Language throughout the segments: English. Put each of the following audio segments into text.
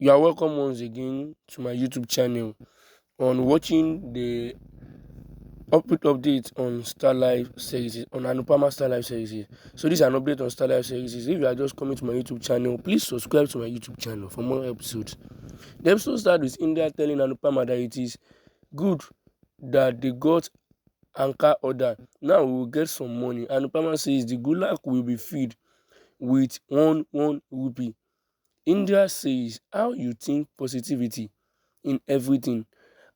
You are welcome once again to my YouTube channel on watching the update on Starlife series on ANUPAMA Starlife series. So this is an update on Starlife series. If you are just coming to my YouTube channel, please subscribe to my YouTube channel for more episodes. The episode starts with India telling ANUPAMA that it is good that they got anchor order. Now we will get some money. ANUPAMA says the gulag will be filled with one rupee. India says how you think positivity in everything.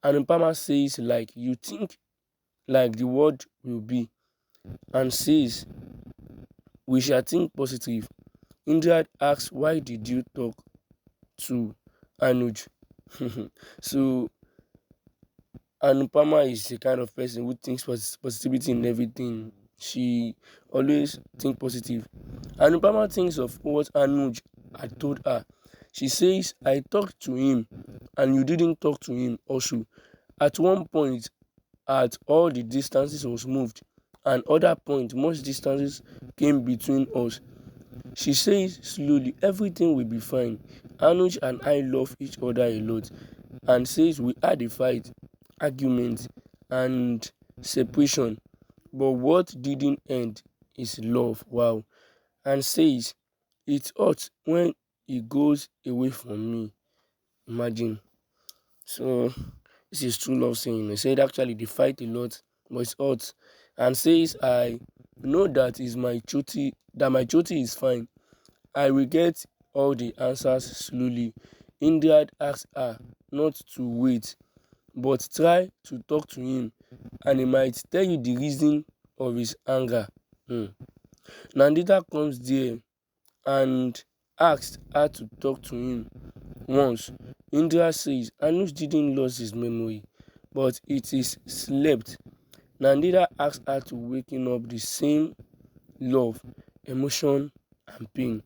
ANUPAMA says like you think like the world will be, and says we shall think positive. India asks why did you talk to Anuj? So Anupama is the kind of person who thinks positivity in everything. She always think positive. Anupama thinks of what Anuj had told her. She says, I talked to him and you didn't talk to him also. At one point, at all the distances was moved, and other point much distances came between us. She says slowly, everything will be fine. Anuj and I love each other a lot, and says we had a fight, argument, and separation, but what didn't end is love. Wow. And says it hurts when he goes away from me. Imagine. So this is true love saying. He said actually they fight a lot, but it's hot. And says I know that is my duty, that my duty is fine. I will get all the answers slowly. India asked her not to wait, but try to talk to him, and he might tell you the reason of his anger. Nandita comes there and asked her to talk to him once. Indra says Anush didn't lose his memory, but it is slept. Nandita asks her to waking up the same love, emotion, and pain.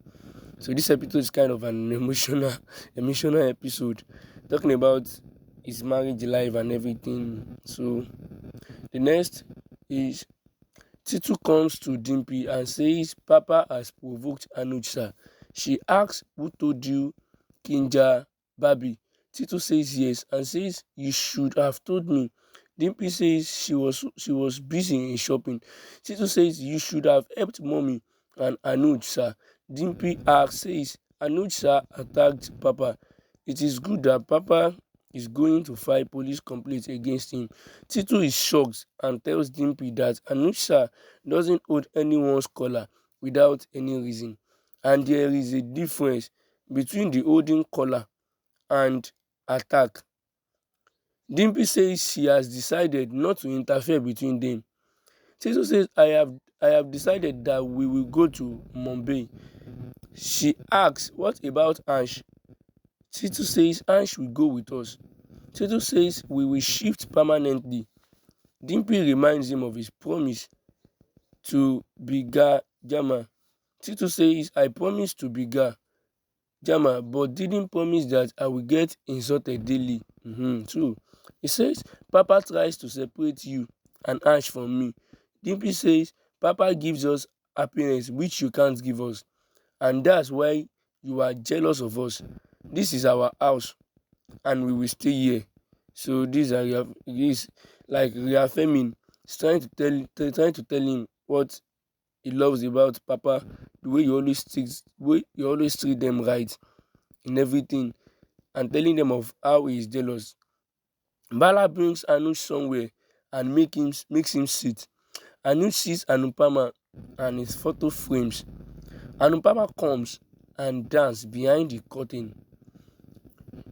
So this episode is kind of an emotional episode, talking about his marriage life and everything. So the next is Titu comes to Dimpy and says Papa has provoked Anuj sir. She asks who told you Kinja Babi. Titu says yes and says you should have told me. Dimpy says she was busy in shopping. Titu says you should have helped mommy and Anuj sir. Dimpy asks says Anuj sir attacked Papa. It is good that Papa is going to file police complaint against him. Titu is shocked and tells Dimpy that Anuj sir doesn't hold anyone's collar without any reason, and there is a difference between the holding collar and attack. Dimpy says she has decided not to interfere between them. Titu says I have decided that we will go to Mumbai. She asks what about Ansh? Titu says Ansh will go with us. Titu says we will shift permanently. Dimpy reminds him of his promise to Biga Jama. Titu says I promised to Biga Jama but didn't promise that I will get insulted daily. True. He says Papa tries to separate you and Ash from me. Dimpy says Papa gives us happiness which you can't give us, and that's why you are jealous of us. This is our house and we will stay here. So these are this like reaffirming. He's trying to tell him what he loves about Papa, the way you always treat them right in everything, and telling them of how he is jealous. Bala brings Anush somewhere and makes him sit. Anush sees Anupama and his photo frames. Anupama comes and dances behind the curtain.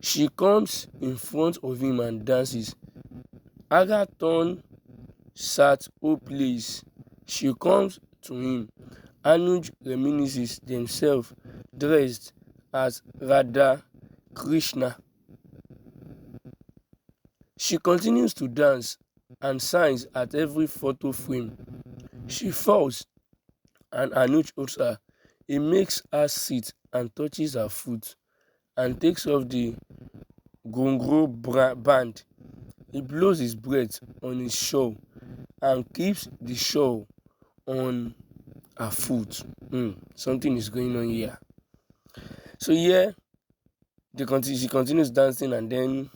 She comes in front of him and dances. Agathon sat who plays. She comes to him. Anuj reminisces themselves dressed as Radha Krishna. She continues to dance and signs at every photo frame. She falls and Anuj holds her. He makes her sit and touches her foot and takes off the gongro band. He blows his breath on his shawl and keeps the shawl on her foot. Something is going on here. So yeah, She continues dancing, and then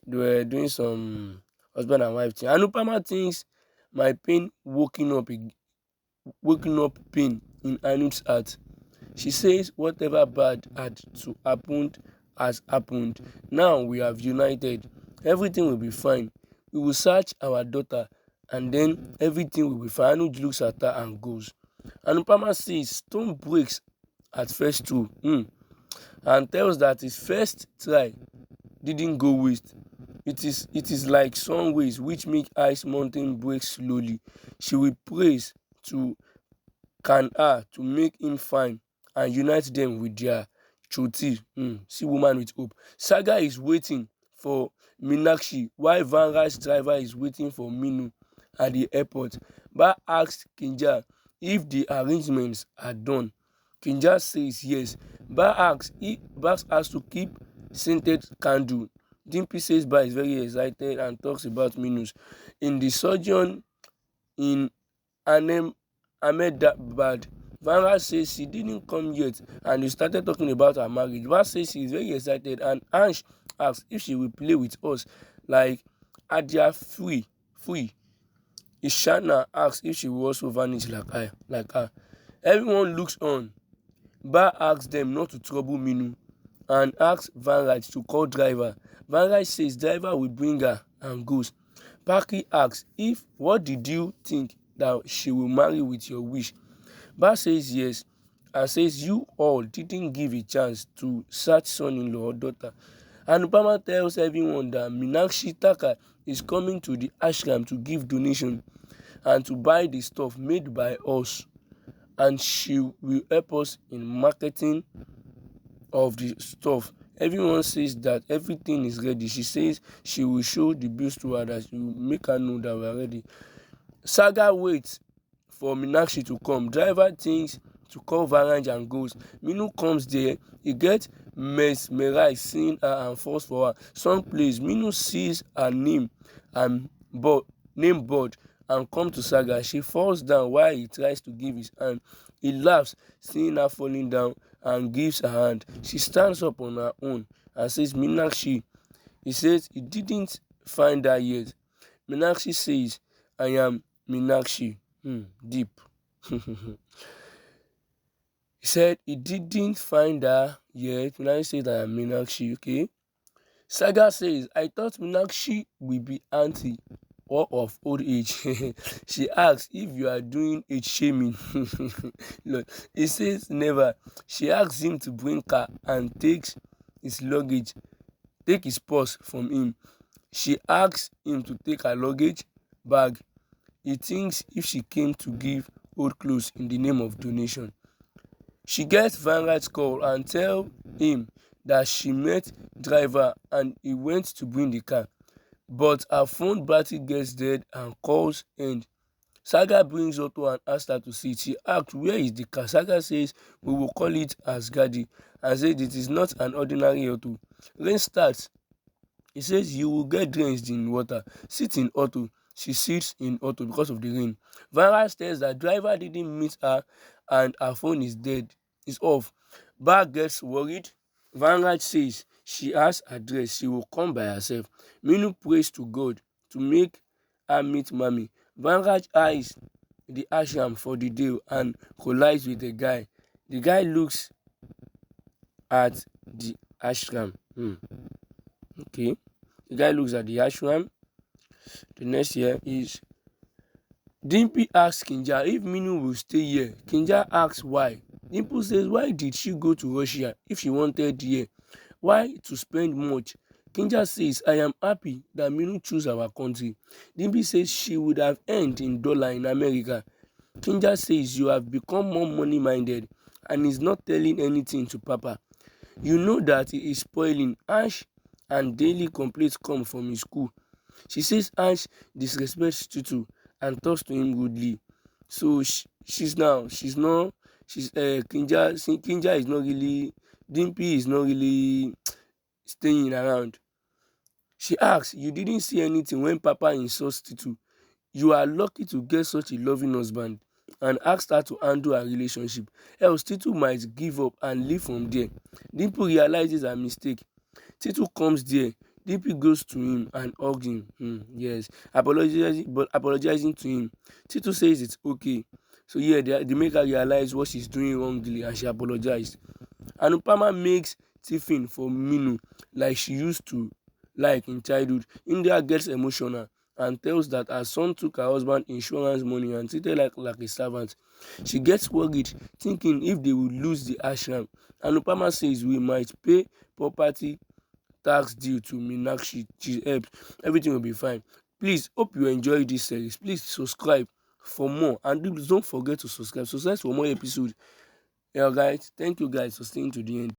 they were doing some husband and wife thing. Anupama thinks my pain waking up pain in Anup's heart. She says whatever bad had to happen has happened. Now we have united. Everything will be fine. We will search our daughter, and then everything will be fine. Anuj looks at her and goes. Anupama says stone breaks at first too, and tells that his first try didn't go waste. It is like sun waves which make ice mountain break slowly. She will praise to can her to make him fine and unite them with their choti. See woman with hope. Saga is waiting for Meenakshi while Vanraj's driver is waiting for Minu at the airport. Ba asks Kinja if the arrangements are done. Kinja says yes. Ba asks if Bax has to keep scented candle. Dimpy says Ba is very excited and talks about Minus. In the surgeon in Anem Ahmedabad, Vanraj says she didn't come yet and they started talking about her marriage. Van says she is very excited and Ansh asks if she will play with us like Adia Free. Ishana asks if she will also vanish like her. Everyone looks on. Ba asks them not to trouble Minu and asks Vanraj to call driver. Vanraj says driver will bring her and goes. Paki asks if what did you think that she will marry with your wish. Ba says yes and says you all didn't give a chance to such son-in-law or daughter. Anupama tells everyone that Meenakshi Taka is coming to the ashram to give donation and to buy the stuff made by us, and she will help us in marketing of the stuff. Everyone says that everything is ready. She says she will show the bills to her, that she will make her know that we are ready. Saga waits for Meenakshi to come. Driver thinks to call Varanj and goes. Minu comes there. He gets mesmerized seeing her and falls for her. Song plays. Minu sees her and name board and come to Saga. She falls down while he tries to give his hand. He laughs seeing her falling down and gives her hand. She stands up on her own and says Meenakshi. He says he didn't find her yet. Meenakshi says I am Meenakshi. Deep. He said he didn't find her yet. Meenakshi said I am Meenakshi. Okay. Saga says I thought Meenakshi will be auntie or of old age. She asks if you are doing age shaming. Look, he says never. She asks him to bring her and take his purse from him. She asks him to take her luggage bag. He thinks if she came to give old clothes in the name of donation. She gets Vanraj's call and tell him that she met driver and he went to bring the car. But her phone battery gets dead and calls end. Saga brings Otto and asks her to see it. She asks where is the car. Saga says we will call it Asgardi and says it is not an ordinary Otto. Rain starts. He says you will get drenched in water. Sit in auto. She sits in auto because of the rain. Vanraj says that driver didn't meet her and her phone is dead. It's off. Bar gets worried. Vanraj says she has address. She will come by herself. Minu prays to God to make her meet mommy. Vanraj eyes the ashram for the deal and collides with the guy. The guy looks at the ashram. Okay. The guy looks at the ashram. The next year is Dimpy asks Kinja if Minu will stay here. Kinja asks why. Dimple says why did she go to Russia if she wanted here? Why to spend much? Kinja says I am happy that Minu chose our country. Dimpy says she would have earned in dollar in America. Kinja says you have become more money minded and is not telling anything to Papa. You know that he is spoiling Ash and daily complaints come from his school. She says Ash disrespects Tutu and talks to him rudely. So Kinja is not really, Dimpy is not really staying around. She asks, you didn't see anything when Papa insults Tutu. You are lucky to get such a loving husband, and asked her to handle her relationship. Else Tutu might give up and leave from there. Dimple realizes her mistake. Titu comes there. DP goes to him and hugs him. Yes, apologizing to him. Titu says it's okay. So yeah, they make her realize what she's doing wrongly and she apologized. Anupama makes tiffin for Minu like she used to like in childhood. India gets emotional and tells that her son took her husband insurance money and treated like a servant. She gets worried, thinking if they will lose the ashram. Anupama says we might pay property tax due to Meenakshi. She helped. Everything will be fine. Please, hope you enjoy this series. Please subscribe for more and don't forget to subscribe. Subscribe for more episodes. Yeah, guys. Thank you guys for staying to the end.